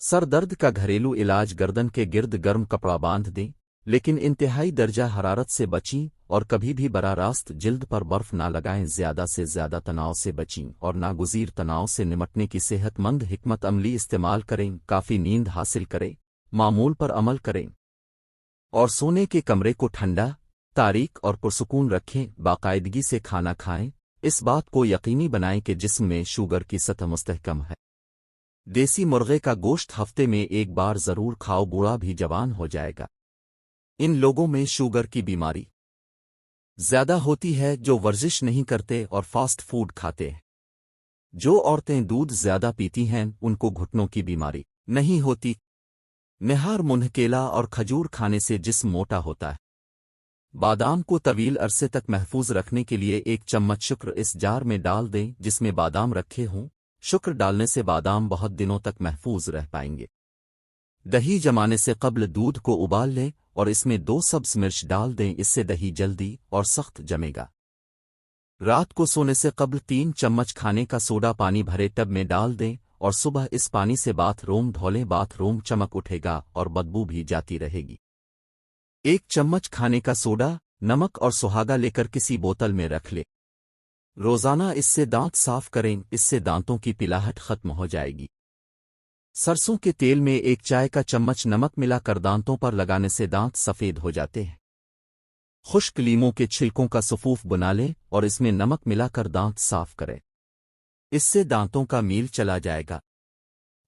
Sir दर्द का घरेलू इलाज गर्दन के गिर्द गर्म कपड़ा बांध दें, लेकिन इंतहाई दर्जा हरारत से बचें और कभी भी बराह रास्त जिल्द पर बर्फ ना लगाएं। ज़्यादा से ज़्यादा तनाव से बचें और नागुज़ीर तनाव से निमटने की सेहतमंद हिकमत अमली इस्तेमाल करें। काफ़ी नींद हासिल करें, मामूल पर अमल करें और सोने के कमरे को ठंडा, तारीक और पुरसुकून रखें। बाकायदगी से खाना खाएं, इस बात को यकीनी बनाएं कि जिस्म में शुगर की सतह मुस्तहकम है। देसी मुर्गे का गोश्त हफ्ते में एक बार ज़रूर खाओ, बूढ़ा भी जवान हो जाएगा। इन लोगों में शुगर की बीमारी ज़्यादा होती है जो वर्जिश नहीं करते और फास्ट फूड खाते हैं। जो औरतें दूध ज़्यादा पीती हैं उनको घुटनों की बीमारी नहीं होती। निहार मुनहकेला और खजूर खाने से जिस्म मोटा होता है। बादाम को तवील अरसे तक महफूज रखने के लिए 1 चम्मच शुक्र इस जार में डाल दें जिसमें बादाम रखे हों। शुक्र डालने से बादाम बहुत दिनों तक महफूज रह पाएंगे। दही जमाने से कब्ल दूध को उबाल लें और इसमें 2 सब्ज़ मिर्च डाल दें, इससे दही जल्दी और सख्त जमेगा। रात को सोने से कब्ल 3 चम्मच खाने का सोडा पानी भरे टब में डाल दें और सुबह इस पानी से बाथरूम धो लें। बाथरूम चमक उठेगा और बदबू भी जाती रहेगी। 1 चम्मच खाने का सोडा, नमक और सुहागा लेकर किसी बोतल में रख लें। रोज़ाना इससे दांत साफ करें, इससे दांतों की पिलाहट खत्म हो जाएगी। सरसों के तेल में 1 चाय का चम्मच नमक मिलाकर दांतों पर लगाने से दांत सफ़ेद हो जाते हैं। खुश्क लीमों के छिलकों का सफूफ बना लें और इसमें नमक मिलाकर दांत साफ करें, इससे दांतों का मील चला जाएगा।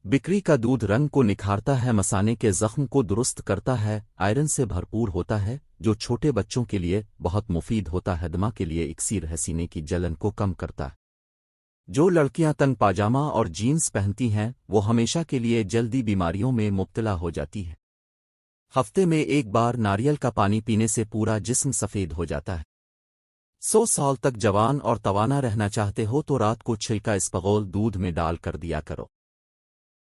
बिक्री का दूध रंग को निखारता है, मसाने के जख्म को दुरुस्त करता है, आयरन से भरपूर होता है जो छोटे बच्चों के लिए बहुत मुफीद होता है। दमा के लिए इक्सीर है, सीने की जलन को कम करता है। जो लड़कियां तंग पाजामा और जीन्स पहनती हैं वो हमेशा के लिए जल्दी बीमारियों में मुब्तला हो जाती हैं। हफ्ते में 1 बार नारियल का पानी पीने से पूरा जिस्म सफ़ेद हो जाता है। 100 साल तक जवान और तवाना रहना चाहते हो तो रात को छिलका इसबगोल दूध में डाल कर दिया करो।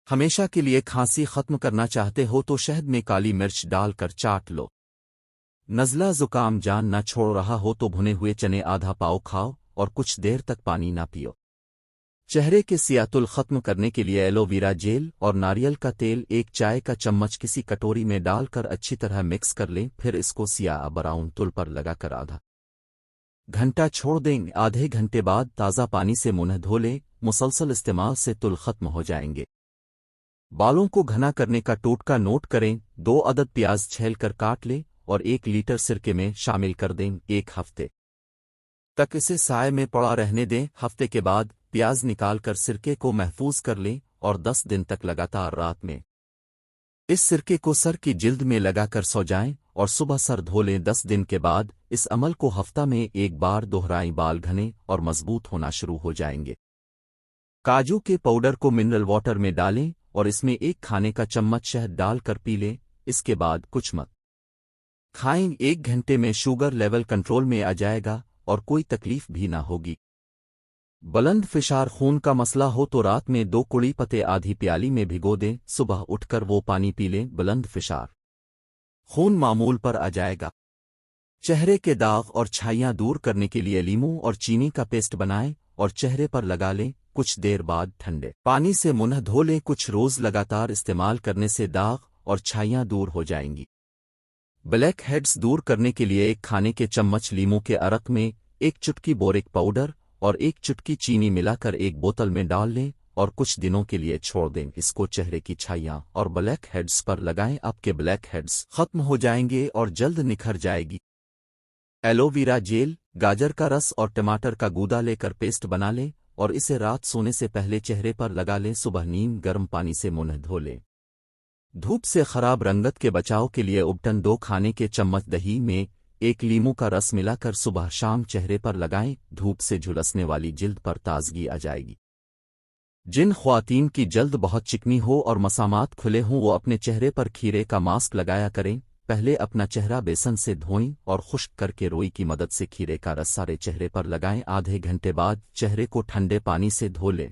हमेशा के लिए खांसी खत्म करना चाहते हो तो शहद में काली मिर्च डालकर चाट लो। नज़ला ज़ुकाम जान न छोड़ रहा हो तो भुने हुए चने आधा पाव खाओ और कुछ देर तक पानी ना पियो। चेहरे के सियातुल खत्म करने के लिए एलोवेरा जेल और नारियल का तेल 1 चाय का चम्मच किसी कटोरी में डालकर अच्छी तरह मिक्स कर लें। फिर इसको सियाह ब्राउन तुल पर लगाकर आधा घंटा छोड़ दें। आधे घंटे बाद ताज़ा पानी से मुंह धो लें। मुसलसल इस्तेमाल से तुल खत्म हो जाएंगे। बालों को घना करने का टोटका नोट करें। 2 अदद प्याज छील कर काट लें और 1 लीटर सिरके में शामिल कर दें। 1 हफ्ते तक इसे साए में पड़ा रहने दें। हफ्ते के बाद प्याज निकालकर सिरके को महफूज कर लें और 10 दिन तक लगातार रात में इस सिरके को सर की जिल्द में लगाकर सो जाएं और सुबह सर धो लें। 10 दिन के बाद इस अमल को हफ्ता में 1 बार दोहराएं। बाल घने और मजबूत होना शुरू हो जाएंगे। काजू के पाउडर को मिनरल वाटर में डालें और इसमें 1 खाने का चम्मच शहद डालकर पी लें। इसके बाद कुछ मत खाएं। 1 घंटे में शुगर लेवल कंट्रोल में आ जाएगा और कोई तकलीफ भी ना होगी। बुलंद फिशार खून का मसला हो तो रात में 2 कुड़ी पत्ते आधी प्याली में भिगो दें। सुबह उठकर वो पानी पी लें। बुलंद फिशार खून मामूल पर आ जाएगा। चेहरे के दाग और छाइयाँ दूर करने के लिए लीमू और चीनी का पेस्ट बनाएं और चेहरे पर लगा लें। कुछ देर बाद ठंडे पानी से मुंह धो लें। कुछ रोज लगातार इस्तेमाल करने से दाग और छाइयाँ दूर हो जाएंगी। ब्लैक हेड्स दूर करने के लिए 1 खाने के चम्मच लीमू के अरक में 1 चुटकी बोरिक पाउडर और 1 चुटकी चीनी मिलाकर 1 बोतल में डाल लें और कुछ दिनों के लिए छोड़ दें। इसको चेहरे की छाइयाँ और ब्लैक हेड्स पर लगाएं। आपके ब्लैक हेड्स खत्म हो जाएंगे और जल्द निखर जाएगी। एलोवेरा जेल, गाजर का रस और टमाटर का गूदा लेकर पेस्ट बना लें और इसे रात सोने से पहले चेहरे पर लगा लें। सुबह नीम गर्म पानी से मुंह धो लें। धूप से खराब रंगत के बचाव के लिए उबटन 2 खाने के चम्मच दही में 1 लीमू का रस मिलाकर सुबह शाम चेहरे पर लगाएं। धूप से झुलसने वाली जिल्द पर ताजगी आ जाएगी। जिन ख्वातीन की जल्द बहुत चिकनी हो और मसामात खुले हों वो अपने चेहरे पर खीरे का मास्क लगाया करें। पहले अपना चेहरा बेसन से धोएं और खुश्क करके रोई की मदद से खीरे का रस सारे चेहरे पर लगाएं। आधे घंटे बाद चेहरे को ठंडे पानी से धो लें।